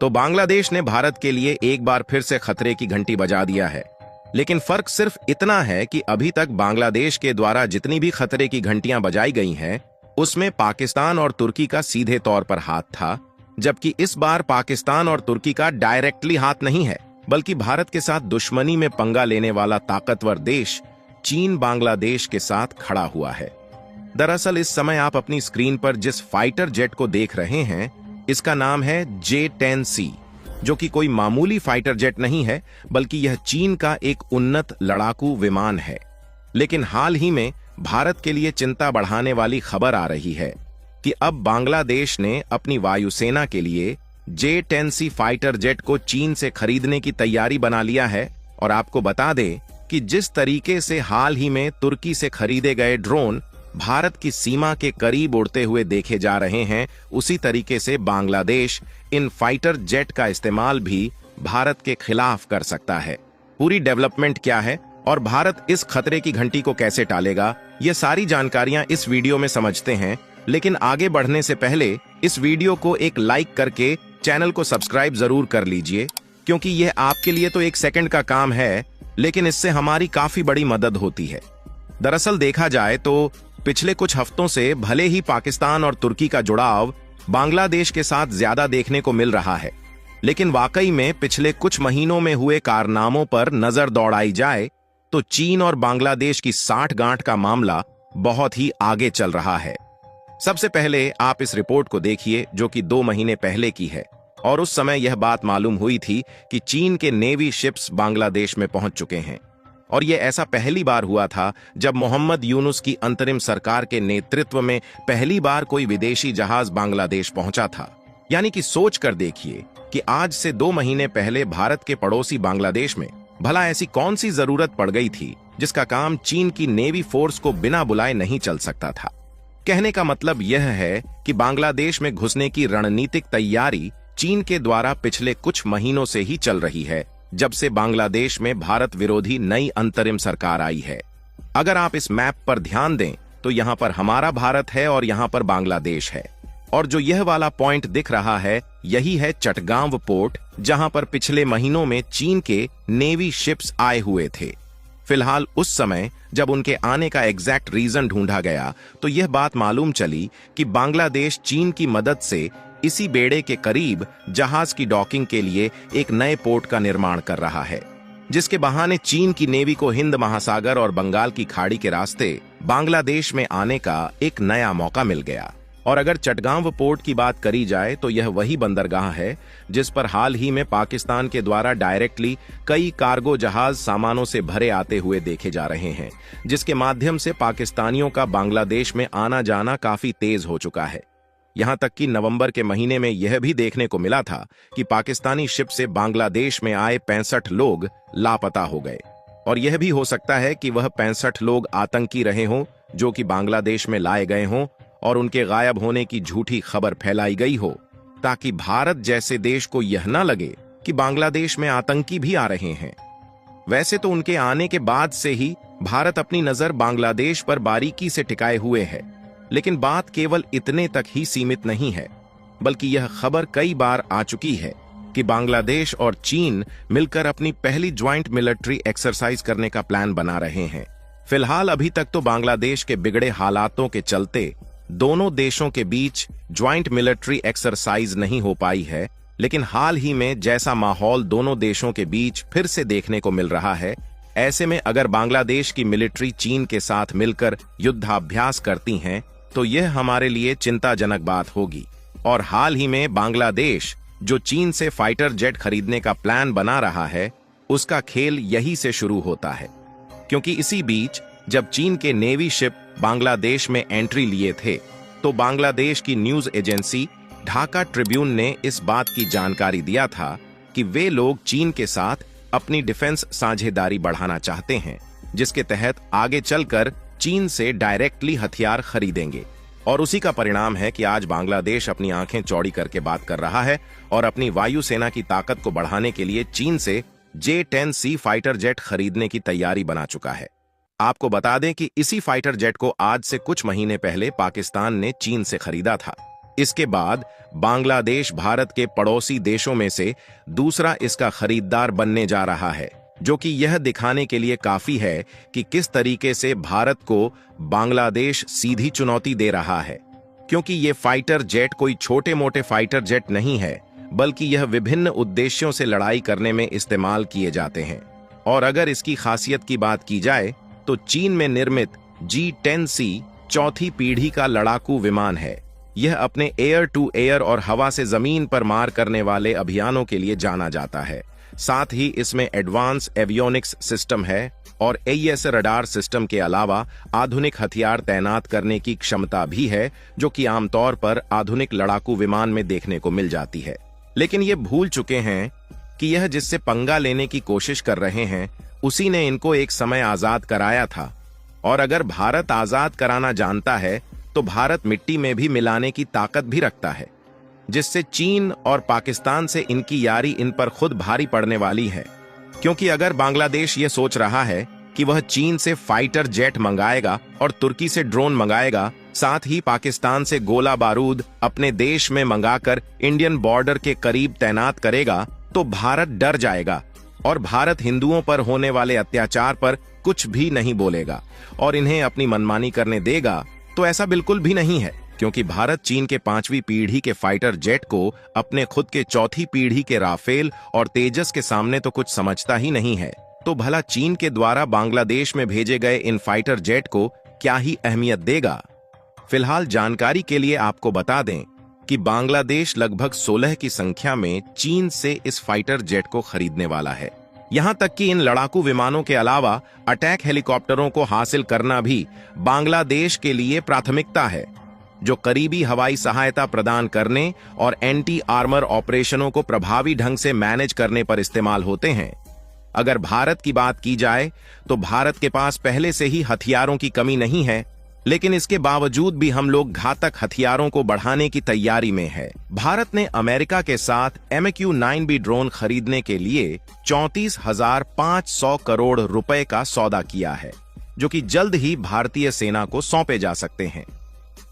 तो बांग्लादेश ने भारत के लिए एक बार फिर से खतरे की घंटी बजा दिया है। लेकिन फर्क सिर्फ इतना है कि अभी तक बांग्लादेश के द्वारा जितनी भी खतरे की घंटियां बजाई गई हैं, उसमें पाकिस्तान और तुर्की का सीधे तौर पर हाथ था, जबकि इस बार पाकिस्तान और तुर्की का डायरेक्टली हाथ नहीं है, बल्कि भारत के साथ दुश्मनी में पंगा लेने वाला ताकतवर देश चीन बांग्लादेश के साथ खड़ा हुआ है। दरअसल इस समय आप अपनी स्क्रीन पर जिस फाइटर जेट को देख रहे हैं, इसका नाम है J-10C, जो कि कोई मामूली फाइटर जेट नहीं है, बल्कि यह चीन का एक उन्नत लड़ाकू विमान है। लेकिन हाल ही में भारत के लिए चिंता बढ़ाने वाली खबर आ रही है कि अब बांग्लादेश ने अपनी वायुसेना के लिए J-10C फाइटर जेट को चीन से खरीदने की तैयारी बना लिया है। और आपको बता दें कि जिस तरीके से हाल ही में तुर्की से खरीदे गए ड्रोन भारत की सीमा के करीब उड़ते हुए देखे जा रहे हैं, उसी तरीके से बांग्लादेश इन फाइटर जेट का इस्तेमाल भी भारत के खिलाफ कर सकता है। पूरी डेवलपमेंट क्या है और भारत इस खतरे की घंटी को कैसे टालेगा, ये सारी जानकारियां इस वीडियो में समझते हैं। लेकिन आगे बढ़ने से पहले इस वीडियो को एक लाइक करके चैनल को सब्सक्राइब जरूर कर लीजिए, क्योंकि यह आपके लिए तो 1 सेकंड का काम है, लेकिन इससे हमारी काफी बड़ी मदद होती है। दरअसल देखा जाए तो पिछले कुछ हफ्तों से भले ही पाकिस्तान और तुर्की का जुड़ाव बांग्लादेश के साथ ज्यादा देखने को मिल रहा है, लेकिन वाकई में पिछले कुछ महीनों में हुए कारनामों पर नजर दौड़ाई जाए तो चीन और बांग्लादेश की साठगांठ का मामला बहुत ही आगे चल रहा है। सबसे पहले आप इस रिपोर्ट को देखिए, जो कि 2 महीने पहले की है, और उस समय यह बात मालूम हुई थी कि चीन के नेवी शिप्स बांग्लादेश में पहुंच चुके हैं। और यह ऐसा पहली बार हुआ था जब मोहम्मद यूनुस की अंतरिम सरकार के नेतृत्व में पहली बार कोई विदेशी जहाज बांग्लादेश पहुंचा था। यानी कि सोच कर देखिए कि आज से 2 महीने पहले भारत के पड़ोसी बांग्लादेश में भला ऐसी कौन सी जरूरत पड़ गई थी जिसका काम चीन की नेवी फोर्स को बिना बुलाए नहीं चल सकता था। कहने का मतलब यह है कि बांग्लादेश में घुसने की रणनीतिक तैयारी चीन के द्वारा पिछले कुछ महीनों से ही चल रही है, जब से बांग्लादेश में भारत विरोधी नई अंतरिम सरकार आई है। अगर आप इस मैप पर ध्यान दें तो यहाँ पर हमारा भारत है और यहाँ पर बांग्लादेश है, और जो यह वाला पॉइंट दिख रहा है यही है चटगांव पोर्ट, जहां पर पिछले महीनों में चीन के नेवी शिप्स आए हुए थे। फिलहाल उस समय जब उनके आने का एग्जैक्ट रीजन ढूंढा गया तो यह बात मालूम चली कि बांग्लादेश चीन की मदद से इसी बेड़े के करीब जहाज की डॉकिंग के लिए एक नए पोर्ट का निर्माण कर रहा है, जिसके बहाने चीन की नेवी को हिंद महासागर और बंगाल की खाड़ी के रास्ते बांग्लादेश में आने का एक नया मौका मिल गया। और अगर चटगांव पोर्ट की बात करी जाए तो यह वही बंदरगाह है जिस पर हाल ही में पाकिस्तान के द्वारा डायरेक्टली कई कार्गो जहाज सामानों से भरे आते हुए देखे जा रहे हैं, जिसके माध्यम से पाकिस्तानियों का बांग्लादेश में आना जाना काफी तेज हो चुका है। यहां तक कि नवंबर के महीने में यह भी देखने को मिला था कि पाकिस्तानी शिप से बांग्लादेश में आए 65 लोग लापता हो गए, और यह भी हो सकता है कि वह 65 लोग आतंकी रहे हों जो कि बांग्लादेश में लाए गए हों और उनके गायब होने की झूठी खबर फैलाई गई हो, ताकि भारत जैसे देश को यह न लगे कि बांग्लादेश में आतंकी भी आ रहे हैं। वैसे तो उनके आने के बाद से ही भारत अपनी नजर बांग्लादेश पर बारीकी से टिकाए हुए है, लेकिन बात केवल इतने तक ही सीमित नहीं है, बल्कि यह खबर कई बार आ चुकी है कि बांग्लादेश और चीन मिलकर अपनी पहली ज्वाइंट मिलिट्री एक्सरसाइज करने का प्लान बना रहे हैं। फिलहाल अभी तक तो बांग्लादेश के बिगड़े हालातों के चलते दोनों देशों के बीच ज्वाइंट मिलिट्री एक्सरसाइज नहीं हो पाई है, लेकिन हाल ही में जैसा माहौल दोनों देशों के बीच फिर से देखने को मिल रहा है, ऐसे में अगर बांग्लादेश की मिलिट्री चीन के साथ मिलकर युद्धाभ्यास करती हैं तो यह हमारे लिए चिंताजनक बात होगी। और हाल ही में बांग्लादेश जो चीन से फाइटर जेट खरीदने का प्लान बना रहा है, उसका खेल यही से शुरू होता है, क्योंकि इसी बीच जब चीन के नेवी शिप बांग्लादेश में एंट्री लिए थे तो बांग्लादेश की न्यूज एजेंसी ढाका ट्रिब्यून ने इस बात की जानकारी दिया था कि वे लोग चीन के साथ अपनी डिफेंस साझेदारी बढ़ाना चाहते हैं, जिसके तहत आगे चलकर चीन से डायरेक्टली हथियार खरीदेंगे। और उसी का परिणाम है कि आज बांग्लादेश अपनी आंखें चौड़ी करके बात कर रहा है और अपनी वायुसेना की ताकत को बढ़ाने के लिए चीन से J-10C फाइटर जेट खरीदने की तैयारी बना चुका है। आपको बता दें कि इसी फाइटर जेट को आज से कुछ महीने पहले पाकिस्तान ने चीन से खरीदा था। इसके बाद बांग्लादेश भारत के पड़ोसी देशों में से दूसरा इसका खरीदार बनने जा रहा है, जो कि यह दिखाने के लिए काफी है कि किस तरीके से भारत को बांग्लादेश सीधी चुनौती दे रहा है। क्योंकि ये फाइटर जेट कोई छोटे मोटे फाइटर जेट नहीं है, बल्कि यह विभिन्न उद्देश्यों से लड़ाई करने में इस्तेमाल किए जाते हैं। और अगर इसकी खासियत की बात की जाए तो चीन में निर्मित G-10C चौथी पीढ़ी का लड़ाकू विमान है। यह अपने एयर टू एयर और हवा से जमीन पर मार करने वाले अभियानों के लिए जाना जाता है। साथ ही इसमें एडवांस एवियोनिक्स सिस्टम है और AES रडार सिस्टम के अलावा आधुनिक हथियार तैनात करने की क्षमता भी है, जो कि आमतौर पर आधुनिक लड़ाकू विमान में देखने को मिल जाती है। लेकिन ये भूल चुके हैं कि यह जिससे पंगा लेने की कोशिश कर रहे हैं, उसी ने इनको एक समय आजाद कराया था। और अगर भारत आजाद कराना जानता है तो भारत मिट्टी में भी मिलाने की ताकत भी रखता है, जिससे चीन और पाकिस्तान से इनकी यारी इन पर खुद भारी पड़ने वाली है। क्योंकि अगर बांग्लादेश ये सोच रहा है कि वह चीन से फाइटर जेट मंगाएगा और तुर्की से ड्रोन मंगाएगा, साथ ही पाकिस्तान से गोला बारूद अपने देश में मंगाकर इंडियन बॉर्डर के करीब तैनात करेगा, तो भारत डर जाएगा और भारत हिंदुओं पर होने वाले अत्याचार पर कुछ भी नहीं बोलेगा और इन्हें अपनी मनमानी करने देगा। तो ऐसा बिल्कुल भी नहीं है, क्योंकि भारत चीन के 5वीं पीढ़ी के फाइटर जेट को अपने खुद के 4थी पीढ़ी के राफेल और तेजस के सामने तो कुछ समझता ही नहीं है। तो भला चीन के द्वारा बांग्लादेश में भेजे गए इन फाइटर जेट को क्या ही अहमियत देगा। फिलहाल जानकारी के लिए आपको बता दें कि बांग्लादेश लगभग 16 की संख्या में चीन से इस फाइटर जेट को खरीदने वाला है। यहां तक कि इन लड़ाकू विमानों के अलावा अटैक हेलीकॉप्टरों को हासिल करना भी बांग्लादेश के लिए प्राथमिकता है, जो करीबी हवाई सहायता प्रदान करने और एंटी आर्मर ऑपरेशनों को प्रभावी ढंग से मैनेज करने पर इस्तेमाल होते हैं। अगर भारत की बात की जाए तो भारत के पास पहले से ही हथियारों की कमी नहीं है, लेकिन इसके बावजूद भी हम लोग घातक हथियारों को बढ़ाने की तैयारी में है। भारत ने अमेरिका के साथ MQ-9B ड्रोन खरीदने के लिए 34,500 करोड़ रुपए का सौदा किया है, जो कि जल्द ही भारतीय सेना को सौंपे जा सकते हैं।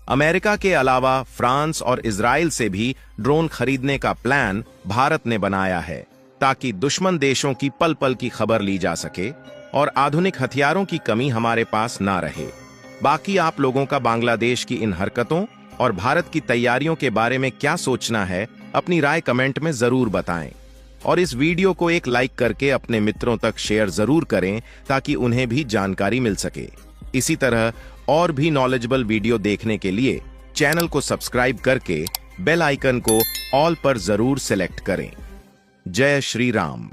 अमेरिका के अलावा फ्रांस और इजराइल से भी ड्रोन खरीदने का प्लान भारत ने बनाया है, ताकि दुश्मन देशों की पल पल की खबर ली जा सके और आधुनिक हथियारों की कमी हमारे पास ना रहे। बाकी आप लोगों का बांग्लादेश की इन हरकतों और भारत की तैयारियों के बारे में क्या सोचना है, अपनी राय कमेंट में जरूर बताएं। और इस वीडियो को एक लाइक करके अपने मित्रों तक शेयर जरूर करें, ताकि उन्हें भी जानकारी मिल सके। इसी तरह और भी नॉलेजेबल वीडियो देखने के लिए चैनल को सब्सक्राइब करके बेल आइकन को ऑल पर जरूर सिलेक्ट करें। जय श्री राम।